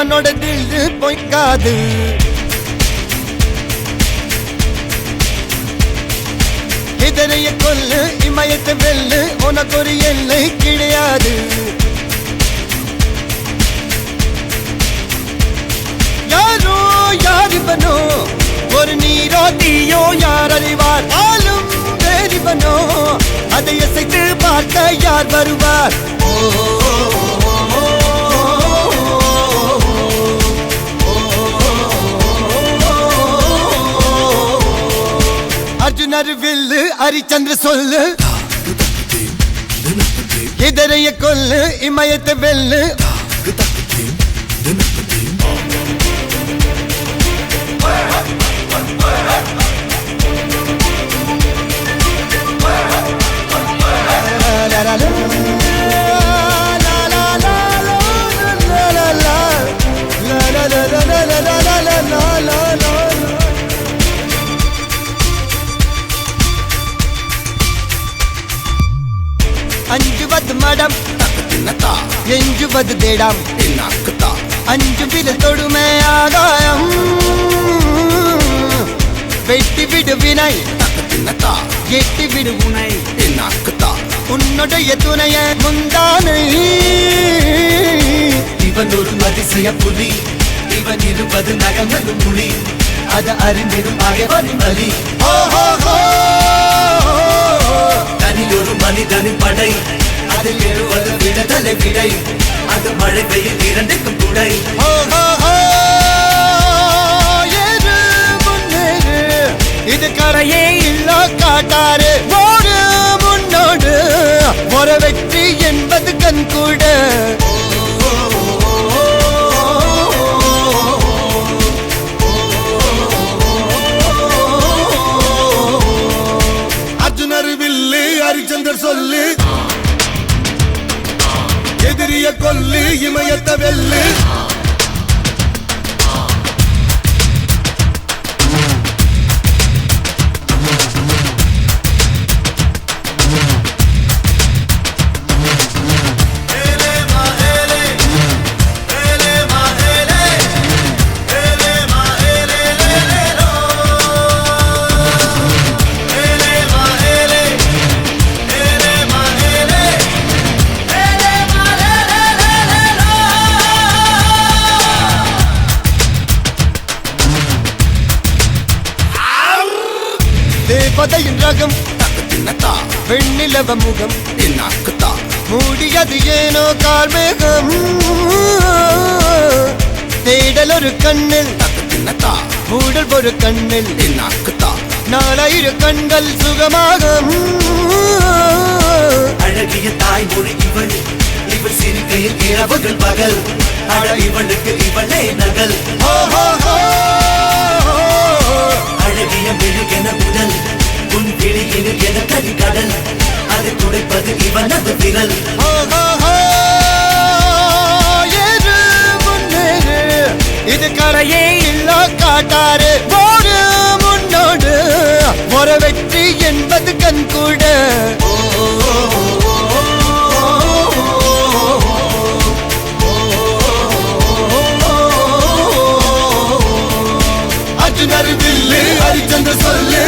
அவனோட தில்லு பொய்க்காது. எதிரைய கொல்லு இமயத்தை வெல்லு உனக்கு ஒரு எல்லை கிடையாது. யாரோ யாரிவனோ ஒரு நீரோ தீயோ யார் அறிவார். ஆளும் வேறிவனோ அதை இசைத்து பார்க்க யார் வருவார். அர்ஜுனர் வில்லு ஹரிச்சந்திர சொல்லு எதிரைய கொல்லு இமயத்தை வெல்லு. அஞ்சுவது மடம் எஞ்சுவது தேடம். அஞ்சு வித தொடுமை ஆகாயம் வெட்டி விடு வினை எட்டி விடு உனை. உன்னுடைய துணைய முந்தானை இவன் ஒரு அதிசய புலி. இவன் இருப்பது நகமது மொழி. அது அறிந்திடும் ஆயவனின் வலி. தனில் ஒரு மனிதனின் படை. அதில் எழுவது விடுதலை விடை. அது மழை பெய்யும் இரண்டுக்கும் துணை. இது கரையே இல்ல காட்டாரு ஓடு முன்னோடு ஒரு வெற்றி என்பது கண் கூட. அர்ஜுனர் வில்லு ஹரிச்சந்தர் சொல்லு எதிரிய கொல்லு இமயத்தை வெல்லு. தேவதையின் ரகம் வெண்ணிலவ முகம் மூடியது ஏனோ கார்மேகம். தேடல் ஒரு கண்ணில் மூடல் ஒரு கண்ணில் நாளையிரு கண்கள் சுகமாகும். அழகிய தாய்மொழி இவள். இவள் சிரிக்கையில் இரவுகள் பகல். அழ இவளுக்கு இவளே நகல். அழகிய மெழுகென உடல். உன் விழியில் என கரி கடல். அதை துடைப்பது இவனது விரல். இது கரையே இல்ல காட்டாரு ஓடு முன்னோடு ஒரு வெற்றி என்பது கண் கூட. அர்ஜுனர் வில்லு ஹரிச்சந்திர சொல்லு